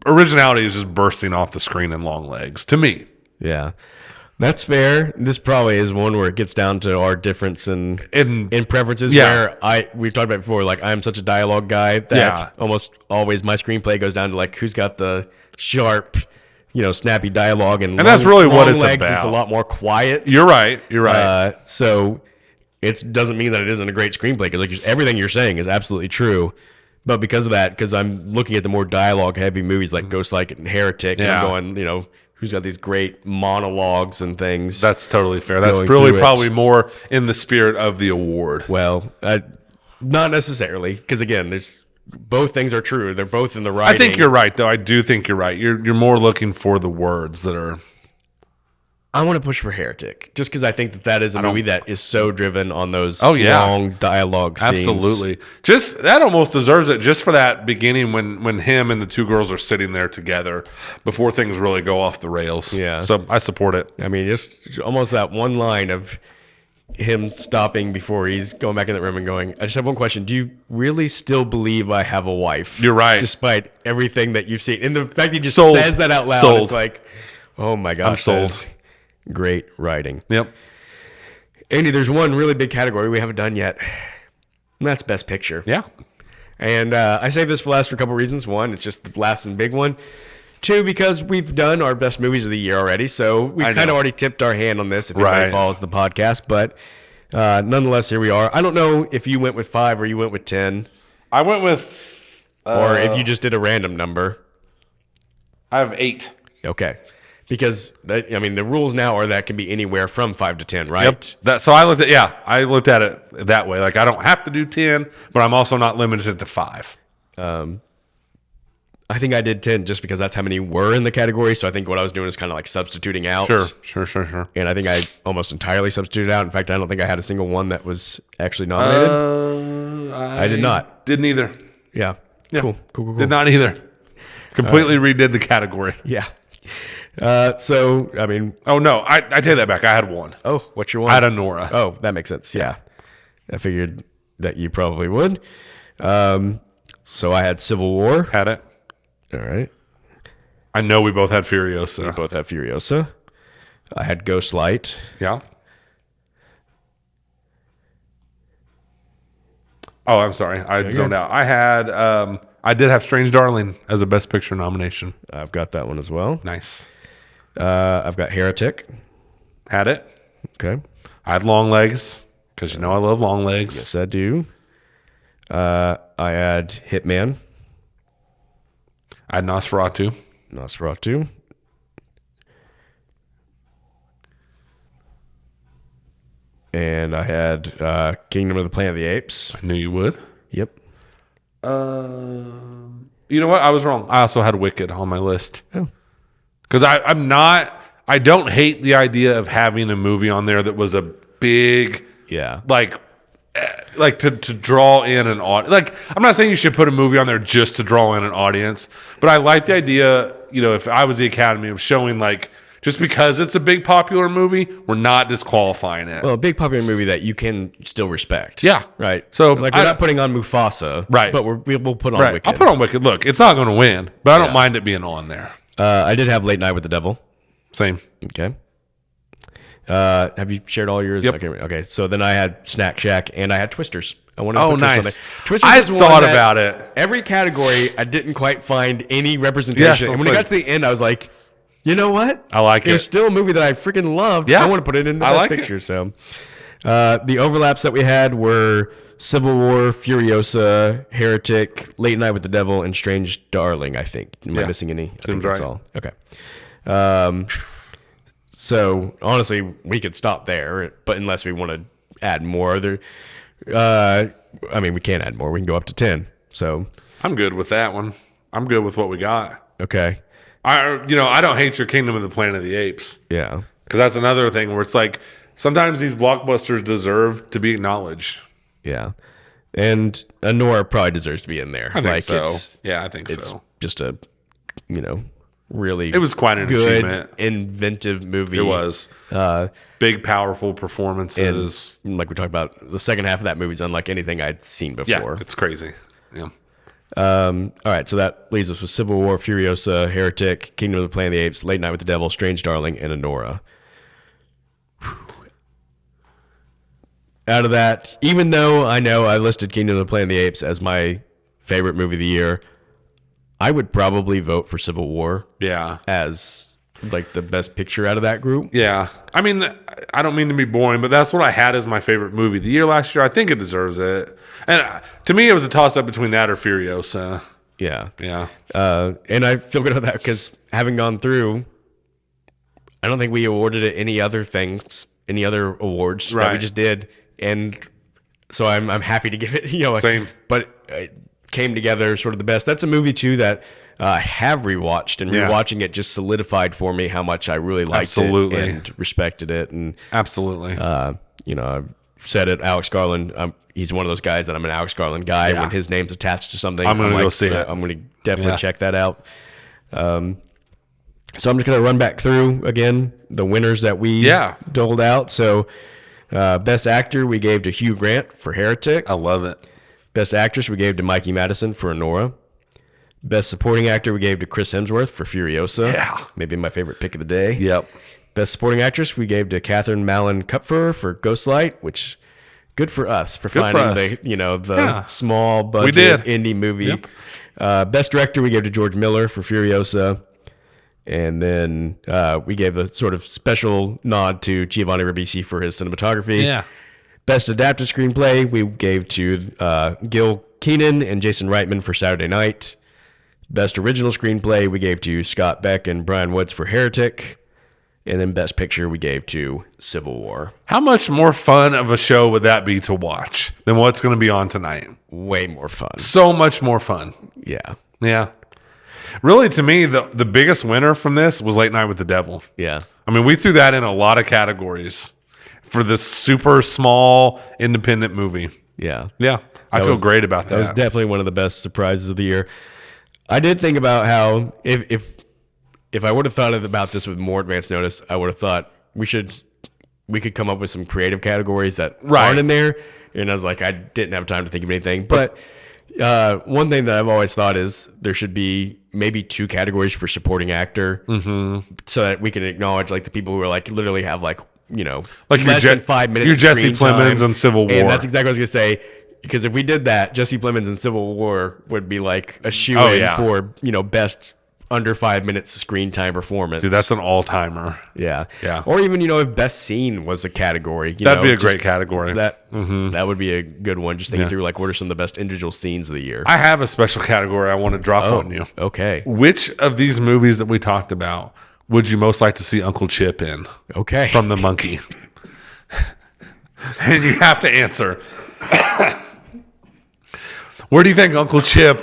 originality is just bursting off the screen in Long Legs to me. Yeah. That's fair. This probably is one where it gets down to our difference in preferences. Yeah. Where we've talked about before, like I'm such a dialogue guy that almost always my screenplay goes down to like who's got the sharp, snappy dialogue, and that's really what it's Legs about. It's a lot more quiet. You're right. So it doesn't mean that it isn't a great screenplay, because like everything you're saying is absolutely true. But because of that, because I'm looking at the more dialogue heavy movies like Ghostlight and Heretic, and I'm going, who's got these great monologues and things. That's totally fair. That's really probably more in the spirit of the award. Well, not necessarily, because again, there's both things are true. They're both in the writing. I think you're right, though. I do think you're right. You're more looking for the words that are. I want to push for Heretic, just because I think that is a movie that is so driven on those long dialogue scenes. Absolutely. Just that almost deserves it, just for that beginning when him and the two girls are sitting there together before things really go off the rails. Yeah. So I support it. I mean, just almost that one line of him stopping before he's going back in the room and going, I just have one question. Do you really still believe I have a wife? You're right. Despite everything that you've seen. And the fact he just says that out loud, it's like, oh my gosh. I'm sold. Great writing. Yep. Andy, there's one really big category we haven't done yet. And that's Best Picture. Yeah. And I saved this for last for a couple reasons. One, it's just the last and big one. Two, because we've done our best movies of the year already. So we've kind of already tipped our hand on this if anybody follows the podcast. But nonetheless, here we are. I don't know if you went with 5 or you went with 10. I went with... or if you just did a random number. I have 8. Okay. Because, the rules now are that can be anywhere from 5 to 10, right? Yep. So I looked at it that way. Like, I don't have to do 10, but I'm also not limited to 5. I think I did 10 just because that's how many were in the category. So I think what I was doing is kind of like substituting out. Sure. And I think I almost entirely substituted out. In fact, I don't think I had a single one that was actually nominated. I did not. Didn't either. Yeah. Cool. Did not either. Completely redid the category. Yeah. Oh, no. I take that back. I had 1. Oh, what's your one? I had a Nora. Oh, that makes sense. Yeah. I figured that you probably would. So I had Civil War. Had it. All right. I know we both had Furiosa. We both had Furiosa. I had Ghost Light. Yeah. Oh, I'm sorry. I zoned out. I did have Strange Darling as a Best Picture nomination. I've got that one as well. Nice. I've got Heretic. Had it. Okay. I had Long Legs, because I love Long Legs. Yes, I do. I had Hitman. I had Nosferatu. And I had Kingdom of the Planet of the Apes. I knew you would. Yep. You know what? I was wrong. I also had Wicked on my list. Oh. Because I don't hate the idea of having a movie on there that was a big, like to draw in an audience. Like, I'm not saying you should put a movie on there just to draw in an audience, but I like the idea, if I was the Academy, of showing, like, just because it's a big popular movie, we're not disqualifying it. Well, a big popular movie that you can still respect. Yeah. Right. So, like, we're not putting on Mufasa. Right. But we'll put on Wicked. I'll put on Wicked. Look, it's not going to win, but I don't mind it being on there. I did have Late Night with the Devil. Same. Okay. Have you shared all yours? Yep. Okay. So then I had Snack Shack and I had Twisters. I wanted to put nice. Twisters I thought about it. Every category, I didn't quite find any representation. And when it got to the end, I was like, you know what? I like it. There's still a movie that I freaking loved. Yeah. I want to put it in the Best Picture. So the overlaps that we had were Civil War, Furiosa, Heretic, Late Night with the Devil, and Strange Darling, I think. Am I missing any? I think that's all. Okay. So honestly, we could stop there, but unless we want to add more, we can't add more. We can go up to 10. So I'm good with that one. I'm good with what we got. Okay. I don't hate your Kingdom of the Planet of the Apes. Yeah. Because that's another thing where it's like sometimes these blockbusters deserve to be acknowledged. Yeah. And Nora probably deserves to be in there. I think so. I think it's so. Just a, really it was quite an good, achievement. Inventive movie. It was. Big, powerful performances. And like we talked about, the second half of that movie is unlike anything I'd seen before. Yeah, it's crazy. Yeah. All right, so that leaves us with Civil War, Furiosa, Heretic, Kingdom of the Planet of the Apes, Late Night with the Devil, Strange Darling, and Anora. Out of that, even though I know I listed Kingdom of the Planet of the Apes as my favorite movie of the year, I would probably vote for Civil War. Yeah. As like the best picture out of that group. Yeah. I mean, I don't mean to be boring, but that's what I had as my favorite movie of the year last year. I think it deserves it. And to me, it was a toss-up between that or Furiosa. Yeah. Yeah. And I feel good about that because having gone through, I don't think we awarded it any other awards that we just did. And so I'm happy to give it, Same. But came together sort of the best. That's a movie too that I have rewatched, and rewatching it just solidified for me how much I really liked it and respected it. And absolutely, you know, I've said it. Alex Garland, he's one of those guys that I'm an Alex Garland guy. When his name's attached to something, I'm going to go see it. I'm going to definitely check that out. So I'm just going to run back through again the winners that we doled out. So best actor we gave to Hugh Grant for Heretic. I love it. Best actress we gave to Mikey Madison for Anora. Best supporting actor we gave to Chris Hemsworth for Furiosa. Yeah. Maybe my favorite pick of the day. Yep. Best supporting actress we gave to Catherine Malin Kupfer for Ghostlight, which good for us for finding the small budget indie movie. Yep. Best director we gave to George Miller for Furiosa. And then we gave a sort of special nod to Giovanni Ribisi for his cinematography. Yeah. Best adapted screenplay we gave to Gil Keenan and Jason Reitman for Saturday Night. Best original screenplay we gave to Scott Beck and Brian Woods for Heretic. And then best picture we gave to Civil War. How much more fun of a show would that be to watch than what's going to be on tonight? Way more fun. So much more fun. Yeah. Yeah. Really, to me, the biggest winner from this was Late Night with the Devil. Yeah. I mean, we threw that in a lot of categories for this super small independent movie. Yeah. Yeah. I feel great about that. That was definitely one of the best surprises of the year. I did think about how if I would have thought about this with more advance notice, I would have thought we could come up with some creative categories that aren't in there. And I was like, I didn't have time to think of anything. But one thing that I've always thought is there should be maybe 2 categories for supporting actor, so that we can acknowledge like the people who are like literally have like less than 5 minutes. Your Jesse Plemons and Civil War, and that's exactly what I was gonna say. Because if we did that, Jesse Plemons and Civil War would be like a shoe-in for best under 5 minutes screen time performance. Dude, that's an all-timer. Yeah. Yeah. Or even, if best scene was a category. That'd be a great category. That would be a good one. Just thinking through, like, what are some of the best individual scenes of the year? I have a special category I want to drop on you. Okay. Which of these movies that we talked about would you most like to see Uncle Chip in? Okay. From The Monkey. And you have to answer. Where do you think Uncle Chip...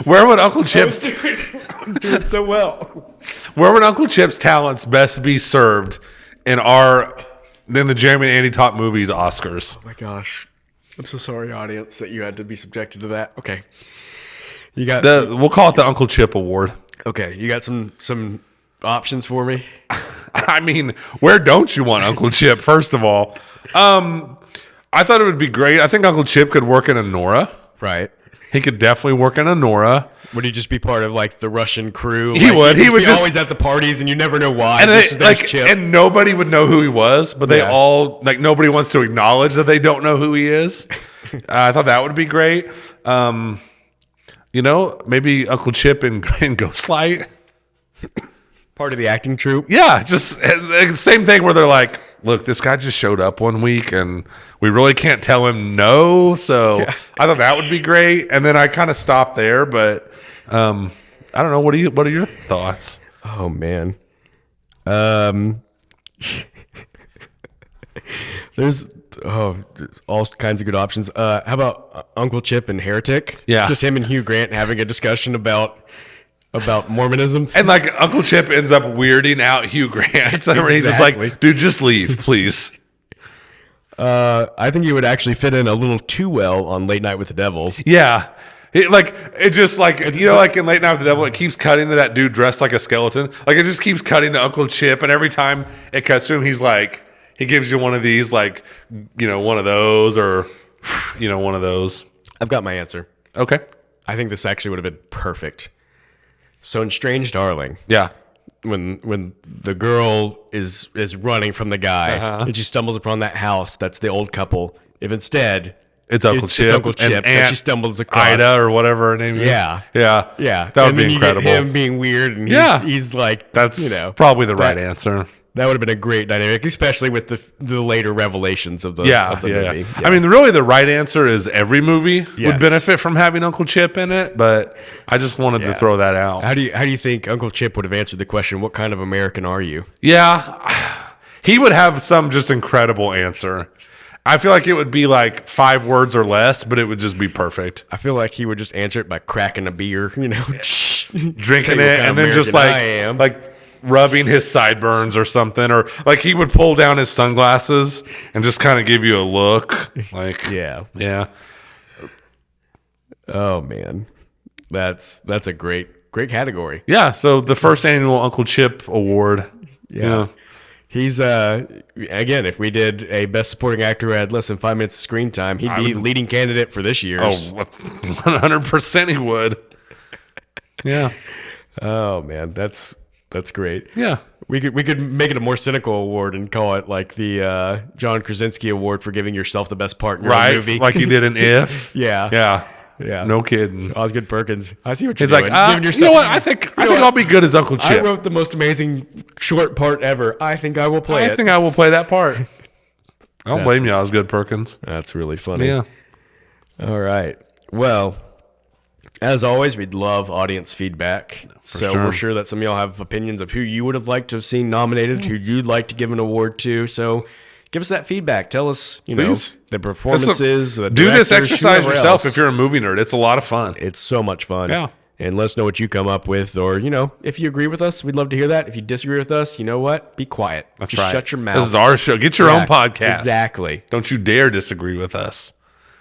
Where would Uncle Chip's doing so well? Where would Uncle Chip's talents best be served in the Jeremy and Andy Top Movies Oscars? Oh my gosh, I'm so sorry, audience, that you had to be subjected to that. Okay, we'll call it the Uncle Chip Award. Okay, you got some options for me? I mean, where don't you want Uncle Chip? First of all, I thought it would be great. I think Uncle Chip could work in Anora. Right. He could definitely work in Anora. Would he just be part of like the Russian crew? He would. He would just always at the parties, and you never know why. And Chip. And nobody would know who he was, but they all nobody wants to acknowledge that they don't know who he is. I thought that would be great. Maybe Uncle Chip in Ghostlight. Part of the acting troupe. Yeah, just same thing where they're like, look, this guy just showed up one week and we really can't tell him no. So I thought that would be great. And then I kind of stopped there, but I don't know. What are your thoughts? Oh man. There's all kinds of good options. How about Uncle Chip and Heretic? Yeah. Just him and Hugh Grant having a discussion about Mormonism. And like Uncle Chip ends up weirding out Hugh Grant. So he's just like, dude, just leave, please. I think he would actually fit in a little too well on Late Night with the Devil. Yeah. In Late Night with the Devil, it keeps cutting to that dude dressed like a skeleton. Like it just keeps cutting to Uncle Chip, and every time it cuts to him, he's like, he gives you one of these, like, one of those or, one of those. I've got my answer. Okay. I think this actually would have been perfect. So in Strange Darling, yeah, when the girl is running from the guy and she stumbles upon that house, that's the old couple. If instead it's Uncle Chip that she stumbles across, Ida or whatever her name is, yeah, that would be incredible. Get him being weird, and he's like, that's probably the right answer. That would have been a great dynamic, especially with the later revelations of the movie. Yeah. I mean, really, the right answer is every movie would benefit from having Uncle Chip in it, but I just wanted to throw that out. How do you think Uncle Chip would have answered the question, what kind of American are you? Yeah, he would have some just incredible answer. I feel like it would be like 5 words or less, but it would just be perfect. I feel like he would just answer it by cracking a beer, Drinking it, and then just like rubbing his sideburns or something, or like he would pull down his sunglasses and just kind of give you a look. Like, yeah. Oh man, that's a great category. Yeah. So the first annual Uncle Chip Award. Yeah. He's again, if we did a best supporting actor who had less than 5 minutes of screen time, he'd be leading candidate for this year's. 100% he would. Yeah. Oh man, that's great. Yeah. We could make it a more cynical award and call it like the John Krasinski Award for giving yourself the best part in your own movie. Like he did in If. Yeah. No kidding. Osgood Perkins. I see what you're He's doing. like, you know what? I think I'll be good as Uncle Chip. I wrote the most amazing short part ever. I think I will play it. I think I will play that part. I don't blame you, Osgood Perkins. That's really funny. Yeah. All right. Well, as always, we'd love audience feedback. We're sure that some of y'all have opinions of who you would have liked to have seen nominated, who you'd like to give an award to. So give us that feedback. Tell us, Please. The performances, the do directors, this exercise yourself else. If you're a movie nerd. It's a lot of fun. It's so much fun. Yeah. And let us know what you come up with, or, if you agree with us, we'd love to hear that. If you disagree with us, you know what? Be quiet. That's Just right. shut your mouth. This is our show. Get your own podcast. Exactly. Don't you dare disagree with us.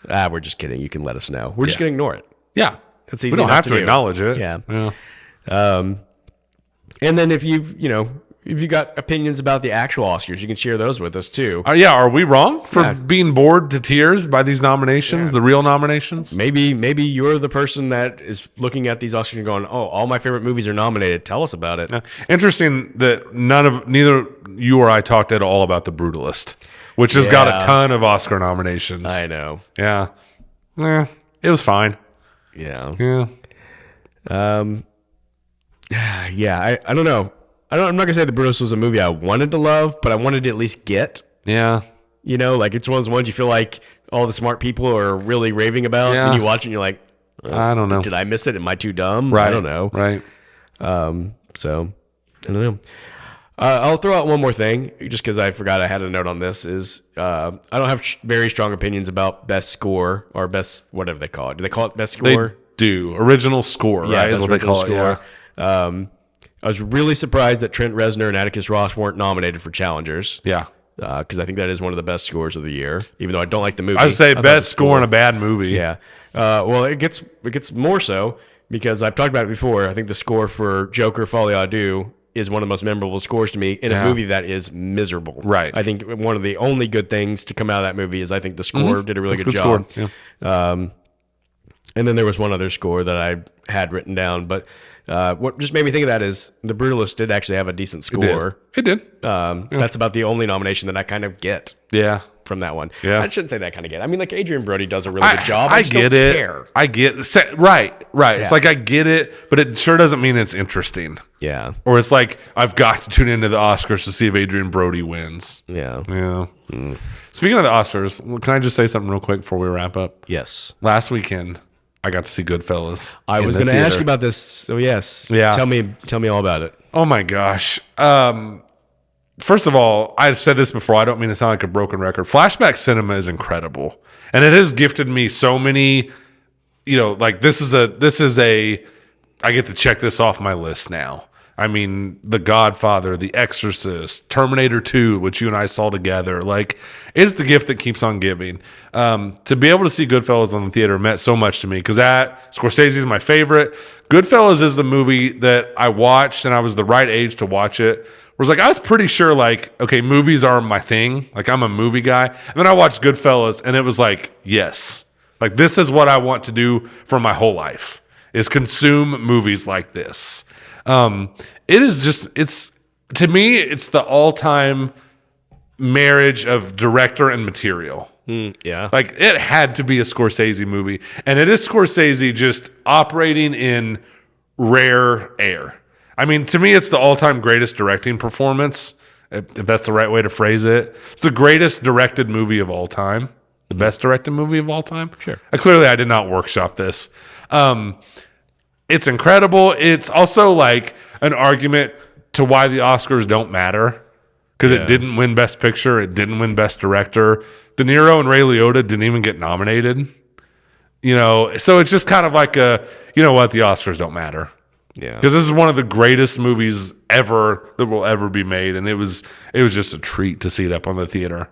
We're just kidding. You can let us know. We're just going to ignore it. Yeah. It's easy. We don't have to do. acknowledge it. Yeah. And then if if you got opinions about the actual Oscars, you can share those with us too. Are we wrong for being bored to tears by these nominations, the real nominations? Maybe you're the person that is looking at these Oscars and going, "Oh, all my favorite movies are nominated. Tell us about it." Interesting that neither you or I talked at all about The Brutalist, which has got a ton of Oscar nominations. I know. Yeah. It was fine. Yeah. Yeah. I don't know. I'm not gonna say The Brutalist was a movie I wanted to love, but I wanted to at least get. Yeah. Like it's one of those ones you feel like all the smart people are really raving about, and you watch it and you're like, I don't know. Did I miss it? Am I too dumb? Right. I don't know. Right. So I don't know. I'll throw out one more thing, just because I forgot I had a note on this. Is I don't have very strong opinions about best score or best whatever they call it. Do they call it best score? They do. Original score, right? Is what they call it. Yeah. I was really surprised that Trent Reznor and Atticus Ross weren't nominated for Challengers. Yeah. Because I think that is one of the best scores of the year, even though I don't like the movie. I would say best score in a bad movie. Yeah. Well, it gets more so because I've talked about it before. I think the score for Joker Folie à Deux is one of the most memorable scores to me in a movie that is miserable. Right. I think one of the only good things to come out of that movie is I think the score did a really good job. Score. Yeah. And then there was one other score that I had written down, but what just made me think of that is The Brutalist did actually have a decent score. It did. That's about the only nomination that I kind of get. Yeah. From that one. Yeah. I shouldn't say that kind of get. I mean, like Adrian Brody does a really good job. I get it. Care. I get right. Yeah. It's like I get it, but it sure doesn't mean it's interesting. Yeah. Or it's like I've got to tune into the Oscars to see if Adrian Brody wins. Yeah. Speaking of the Oscars, can I just say something real quick before we wrap up? Yes. Last weekend, I got to see Goodfellas. I was going to ask you about this. So yes. Yeah. Tell me all about it. Oh my gosh. First of all, I've said this before. I don't mean to sound like a broken record. Flashback cinema is incredible, and it has gifted me so many. This is a. I get to check this off my list now. I mean, The Godfather, The Exorcist, Terminator 2, which you and I saw together. It's the gift that keeps on giving. To be able to see Goodfellas on the theater meant so much to me because Scorsese is my favorite. Goodfellas is the movie that I watched, and I was the right age to watch it. Whereas, I was pretty sure, okay, movies are my thing. I'm a movie guy. And then I watched Goodfellas, and it was yes. This is what I want to do for my whole life, is consume movies like this. It is just, to me, it's the all-time marriage of director and material. Yeah. It had to be a Scorsese movie. And it is Scorsese just operating in rare air. I mean, to me, it's the all-time greatest directing performance, if that's the right way to phrase it. It's the greatest directed movie of all time. The best directed movie of all time. Sure. I did not workshop this. It's incredible. It's also an argument to why the Oscars don't matter. because it didn't win Best Picture. It didn't win Best Director. De Niro and Ray Liotta didn't even get nominated. So it's just kind of like the Oscars don't matter. Yeah. Because this is one of the greatest movies ever that will ever be made, and it was just a treat to see it up on the theater.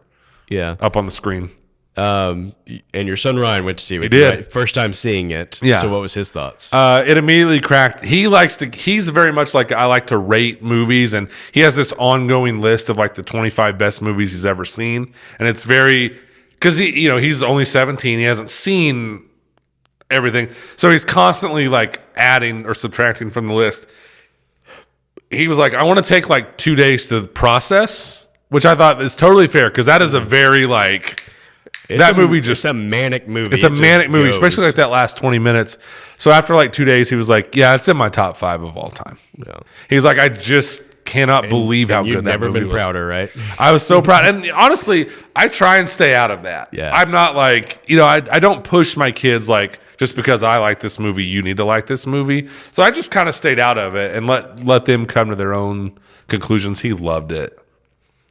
Yeah. Up on the screen. And your son Ryan went to see it. He did. Right? First time seeing it. Yeah. So what was his thoughts? It immediately cracked. He's very much like, I like to rate movies, and he has this ongoing list of like the 25 best movies he's ever seen. And it's very, because he's only 17. He hasn't seen everything. So he's constantly like adding or subtracting from the list. He was like, I want to take like 2 days to process, which I thought is totally fair, because that is a very It's a manic movie. It's a manic movie, especially like that last 20 minutes. So after like 2 days, he was like, yeah, it's in my top 5 of all time. Yeah. He's like, I just cannot believe how good that movie was. You've never been prouder, right? I was so proud. And honestly, I try and stay out of that. Yeah. I'm not like, I don't push my kids like, just because I like this movie, you need to like this movie. So I just kind of stayed out of it and let them come to their own conclusions. He loved it.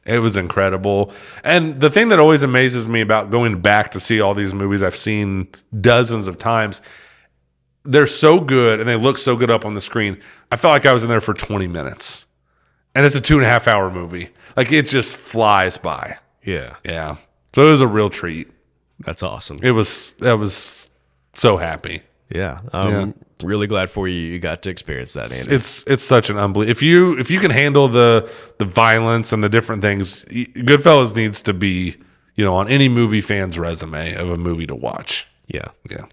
It was incredible. And the thing that always amazes me about going back to see all these movies I've seen dozens of times, they're so good and they look so good up on the screen. I felt like I was in there for 20 minutes. And it's a 2.5 hour movie. Like, it just flies by. Yeah. Yeah. So it was a real treat. That's awesome. I was so happy. Yeah. I'm really glad for you. You got to experience that, Andy. It's such an unbelievable. If you can handle the violence and the different things, Goodfellas needs to be, on any movie fan's resume of a movie to watch. Yeah. Yeah.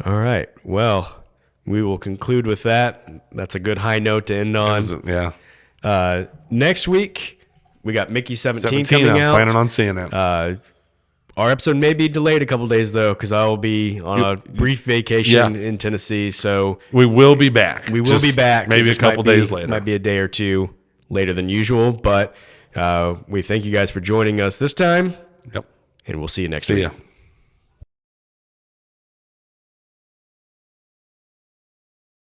All right. Well, we will conclude with that. That's a good high note to end on. Yeah. Next week, we got Mickey 17 coming I'm out. planning on seeing it. Our episode may be delayed a couple days, though, because I will be on a brief vacation in Tennessee. So we will be back. We will be back. Maybe a couple days later. Might be a day or two later than usual. But we thank you guys for joining us this time. Yep. And we'll see you next week. See ya.